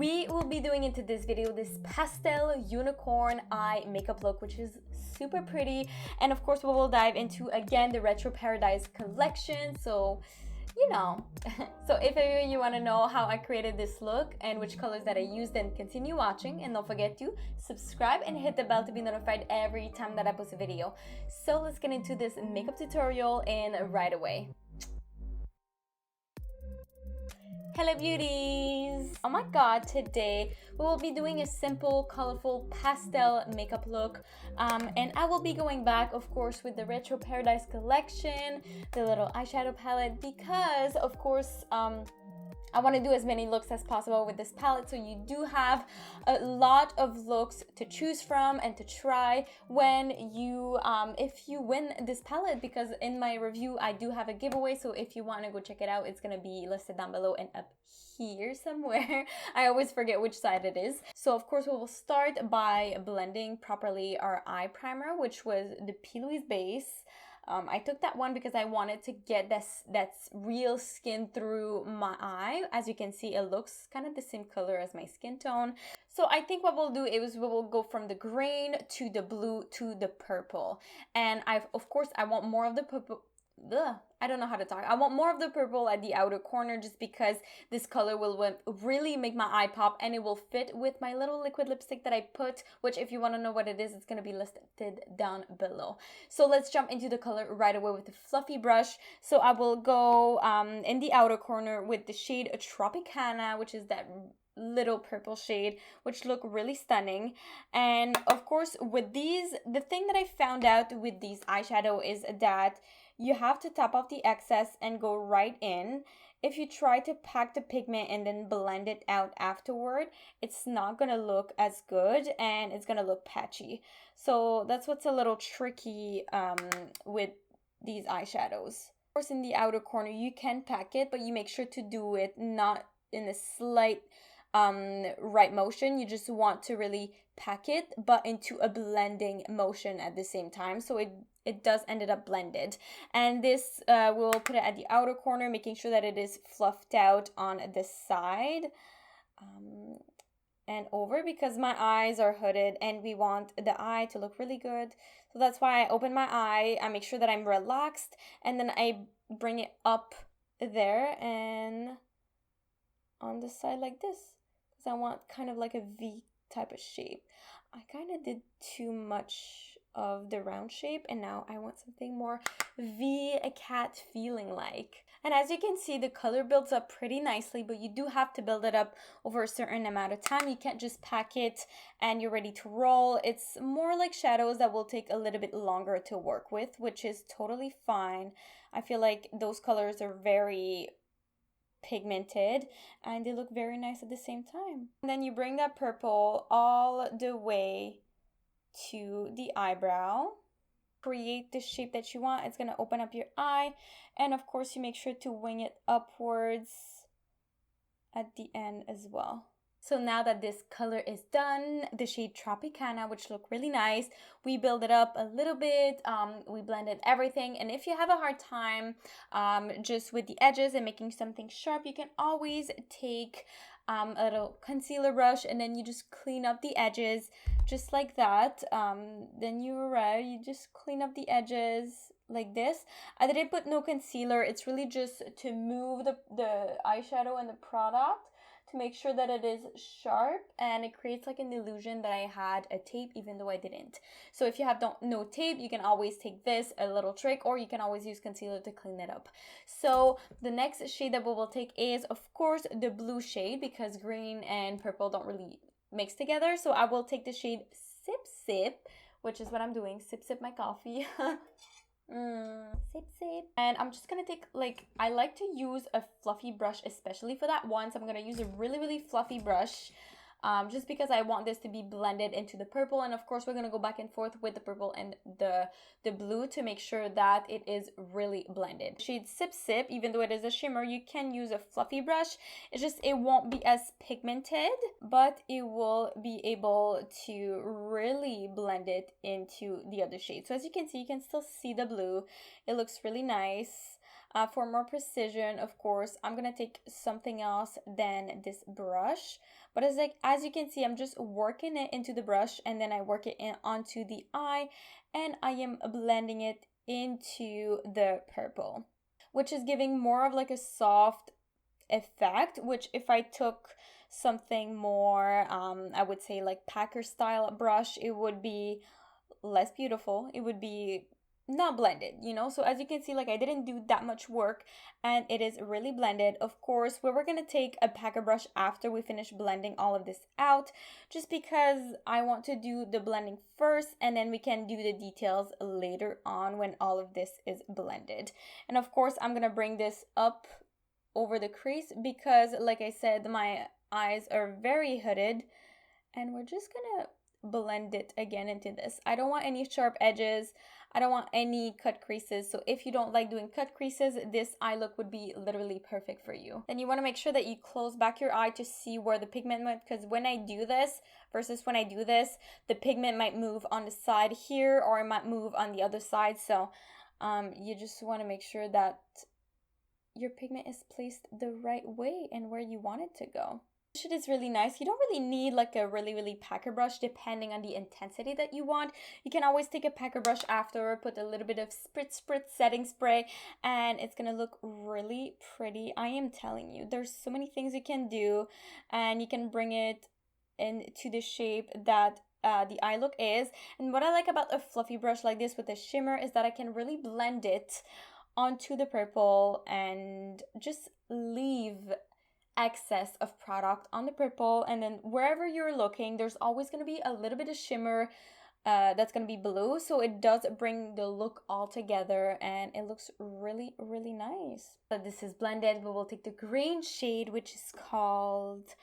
we will be doing into this video this pastel unicorn eye makeup look, which is super pretty. And of course we will dive into again the Retro Paradise collection, so you know. So if you want to know how I created this look and which colors that I used, then continue watching, and don't forget to subscribe and hit the bell to be notified every time that I post a video. So let's get into this makeup tutorial and right away. Hello beauties! Oh my god, today we will be doing a simple, colorful pastel makeup look, and I will be going back, of course, with the Retro Paradise collection, the little eyeshadow palette, because of course I want to do as many looks as possible with this palette, so you do have a lot of looks to choose from and to try when you if you win this palette, because in my review I do have a giveaway, so if you want to go check it out, it's gonna be listed down below and up here somewhere. I always forget which side it is. So of course we will start by blending properly our eye primer, which was the P. Louise base. I took that one because I wanted to get that's real skin through my eye. As you can see, it looks kind of the same color as my skin tone. So I think what we'll do is we will go from the green to the blue to the purple. And of course I want more of the purple. I don't know how to talk. I want more of the purple at the outer corner, just because this color will really make my eye pop, and it will fit with my little liquid lipstick that I put, which if you want to know what it is, it's going to be listed down below. So let's jump into the color right away with the fluffy brush. So I will go in the outer corner with the shade Tropicana, which is that little purple shade, which look really stunning. And of course with these, the thing that I found out with these eyeshadow is that you have to top off the excess and go right in. If you try to pack the pigment and then blend it out afterward, it's not gonna look as good and it's gonna look patchy. So that's what's a little tricky with these eyeshadows. Of course, in the outer corner you can pack it, but you make sure to do it not in a slight right motion. You just want to really pack it, but into a blending motion at the same time, so it does ended up blended. And this we'll put it at the outer corner, making sure that it is fluffed out on the side and over, because my eyes are hooded and we want the eye to look really good. So that's why I open my eye, I make sure that I'm relaxed, and then I bring it up there and on the side like this, because I want kind of like a V type of shape. I kind of did too much of the round shape, and now I want something more V, a cat feeling like. And as you can see, the color builds up pretty nicely, but you do have to build it up over a certain amount of time. You can't just pack it and you're ready to roll. It's more like shadows that will take a little bit longer to work with, which is totally fine. I feel like those colors are very pigmented and they look very nice at the same time. And then you bring that purple all the way to the eyebrow, create the shape that you want. It's going to open up your eye, and of course you make sure to wing it upwards at the end as well. So now that this color is done, the shade Tropicana, which look really nice, we build it up a little bit, we blended everything. And if you have a hard time just with the edges and making something sharp, you can always take a little concealer brush and then you just clean up the edges just like that. Then you arrive, you just clean up the edges like this. I didn't put no concealer. It's really just to move the eyeshadow and the product, to make sure that it is sharp, and it creates like an illusion that I had a tape, even though I didn't. So if you have no tape, you can always take this, a little trick, or you can always use concealer to clean it up. So the next shade that we will take is, of course, the blue shade, because green and purple don't really mix together. So I will take the shade Sip Sip, which is what I'm doing, sip my coffee. Sip sip. And I'm just gonna take, like, I like to use a fluffy brush especially for that one, so I'm gonna use a really fluffy brush just because I want this to be blended into the purple. And of course we're going to go back and forth with the purple and the blue to make sure that it is really blended. Shade Sip Sip, even though it is a shimmer, you can use a fluffy brush. It's just it won't be as pigmented, but it will be able to really blend it into the other shade. So as you can see, you can still see the blue. It looks really nice. For more precision, of course, I'm gonna take something else than this brush. But it's like, as you can see, I'm just working it into the brush and then I work it in onto the eye and I am blending it into the purple, which is giving more of like a soft effect, which if I took something more, I would say like Packer style brush, it would be less beautiful. It would be not blended, you know. So as you can see, like I didn't do that much work and it is really blended. Of course, we were gonna take a packer brush after we finish blending all of this out, just because I want to do the blending first and then we can do the details later on when all of this is blended. And of course, I'm gonna bring this up over the crease because like I said, my eyes are very hooded and we're just gonna blend it again into this. I don't want any sharp edges. I don't want any cut creases. So if you don't like doing cut creases, this eye look would be literally perfect for you. Then you want to make sure that you close back your eye to see where the pigment went, because when I do this versus when I do this, the pigment might move on the side here or it might move on the other side. So you just want to make sure that your pigment is placed the right way and where you want it to go. Shit is really nice. You don't really need like a really packer brush depending on the intensity that you want. You can always take a packer brush after, put a little bit of spritz setting spray, and it's gonna look really pretty. I am telling you, there's so many things you can do, and you can bring it into the shape that the eye look is. And what I like about a fluffy brush like this with a shimmer is that I can really blend it onto the purple and just leave excess of product on the purple, and then wherever you're looking there's always going to be a little bit of shimmer that's going to be blue, so it does bring the look all together and it looks really nice. So this is blended. We will take the green shade, which is called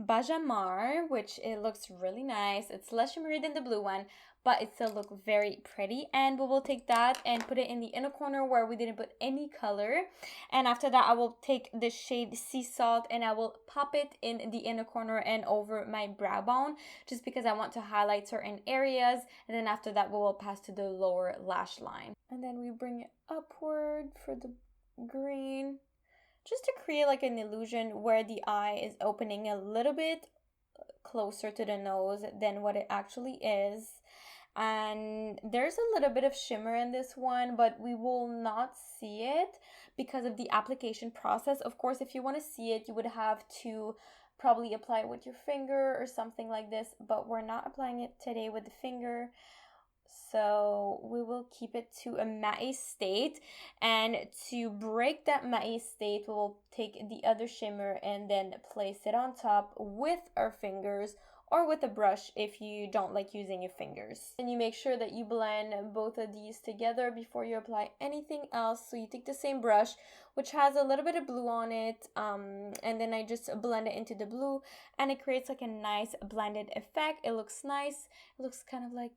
Bajamar, which it looks really nice. It's less shimmery than the blue one, but it still looks very pretty. And we will take that and put it in the inner corner where we didn't put any color. And after that, I will take the shade Sea Salt and I will pop it in the inner corner and over my brow bone, just because I want to highlight certain areas. And then after that, we will pass to the lower lash line. And then we bring it upward for the green, just to create like an illusion where the eye is opening a little bit closer to the nose than what it actually is. And there's a little bit of shimmer in this one, but we will not see it because of the application process. Of course, if you want to see it, you would have to probably apply it with your finger or something like this, but we're not applying it today with the finger. So we will keep it to a matte state, and to break that matte state, we will take the other shimmer and then place it on top with our fingers or with a brush if you don't like using your fingers. And you make sure that you blend both of these together before you apply anything else. So you take the same brush, which has a little bit of blue on it, and then I just blend it into the blue, and it creates like a nice blended effect. It looks nice. It looks kind of like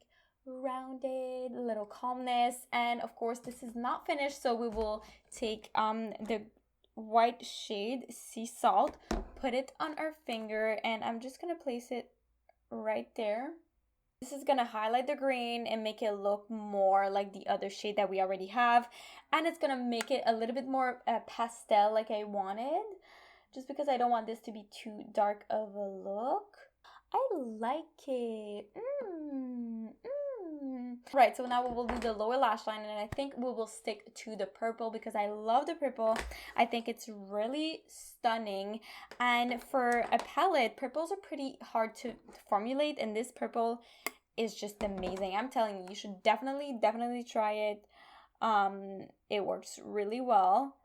rounded, a little calmness. And of course, this is not finished, so we will take the white shade Sea Salt, put it on our finger, and I'm just gonna place it right there. This is gonna highlight the green and make it look more like the other shade that we already have, and it's gonna make it a little bit more pastel like I wanted, just because I don't want this to be too dark of a look. I like it. Right, so now we will do the lower lash line, and I think we will stick to the purple because I love the purple. I think it's really stunning, and for a palette, purples are pretty hard to formulate, and this purple is just amazing. I'm telling you, you should definitely try it. It works really well.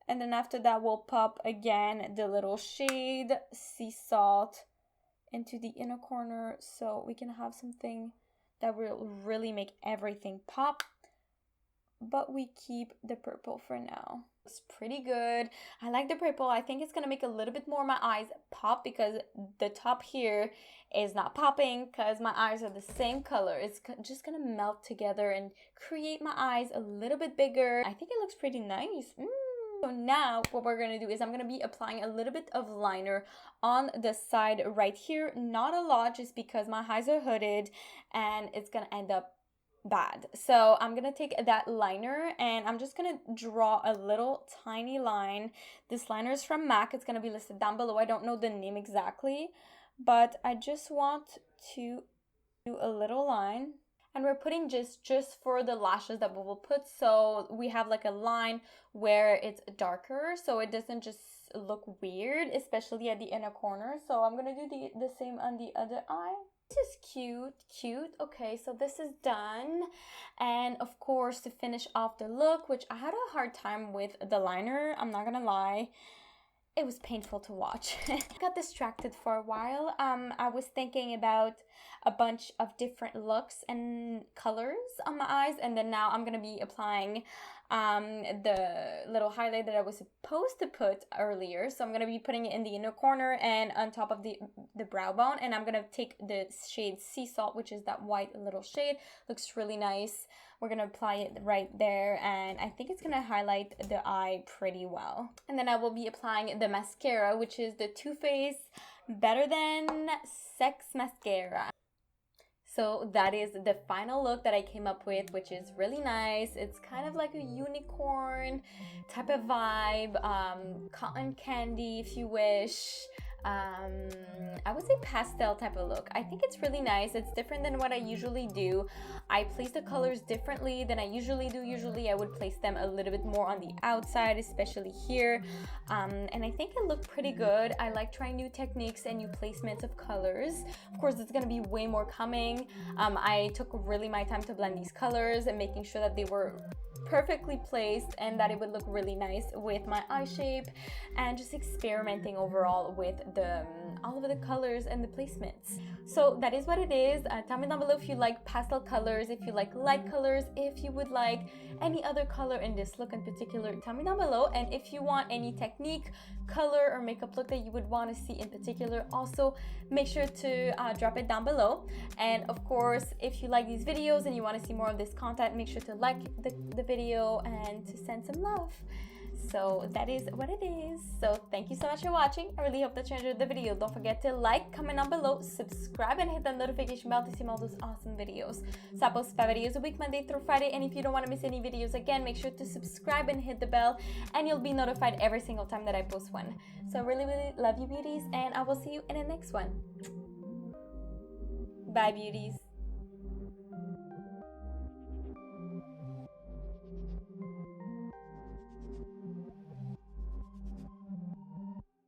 And then after that, we'll pop again the little shade Sea Salt into the inner corner so we can have something that will really make everything pop, but we keep the purple for now. It's pretty good. I like the purple. I think it's gonna make a little bit more my eyes pop because the top here is not popping because my eyes are the same color. It's just gonna melt together and create my eyes a little bit bigger. I think it looks pretty nice. So now what we're going to do is I'm going to be applying a little bit of liner on the side right here. Not a lot, just because my eyes are hooded and it's going to end up bad. So I'm gonna take that liner and I'm just gonna draw a little tiny line. This liner is from MAC. It's gonna be listed down below. I don't know the name exactly, but I just want to do a little line. And we're putting just for the lashes that we will put, so we have like a line where it's darker so it doesn't just look weird, especially at the inner corner. So I'm gonna do the same on the other eye. This is cute. Okay, so this is done. And of course, to finish off the look, which I had a hard time with the liner, I'm not gonna lie, it was painful to watch. I got distracted for a while. I was thinking about a bunch of different looks and colors on my eyes, and then now I'm gonna be applying the little highlight that I was supposed to put earlier. So I'm gonna be putting it in the inner corner and on top of the brow bone, and I'm gonna take the shade Sea Salt, which is that white little shade. Looks really nice. We're gonna apply it right there, and I think it's gonna highlight the eye pretty well. And then I will be applying the mascara, which is the Too Faced Better Than Sex Mascara. So that is the final look that I came up with, which is really nice. It's kind of like a unicorn type of vibe, cotton candy if you wish. I would say pastel type of look. I think it's really nice. It's different than what I usually do. I place the colors differently than I usually do. Usually I would place them a little bit more on the outside, especially here. And I think it looked pretty good. I like trying new techniques and new placements of colors. Of course, there's gonna be way more coming. I took really my time to blend these colors and making sure that they were perfectly placed and that it would look really nice with my eye shape, and just experimenting overall with the all of the colors and the placements. So that is what it is. Tell me down below if you like pastel colors, if you like light colors, if you would like any other color in this look in particular. Tell me down below, and if you want any technique, color, or makeup look that you would want to see in particular, also make sure to drop it down below. And of course, if you like these videos and you want to see more of this content, make sure to like the video and to send some love. So that is what it is. So thank you so much for watching. I really hope that you enjoyed the video. Don't forget to like, comment down below, subscribe, and hit that notification bell to see all those awesome videos. So I post 5 videos a week, Monday through Friday, and if you don't want to miss any videos, again, make sure to subscribe and hit the bell, and you'll be notified every single time that I post one. So I really love you, beauties, and I will see you in the next one. Bye, beauties.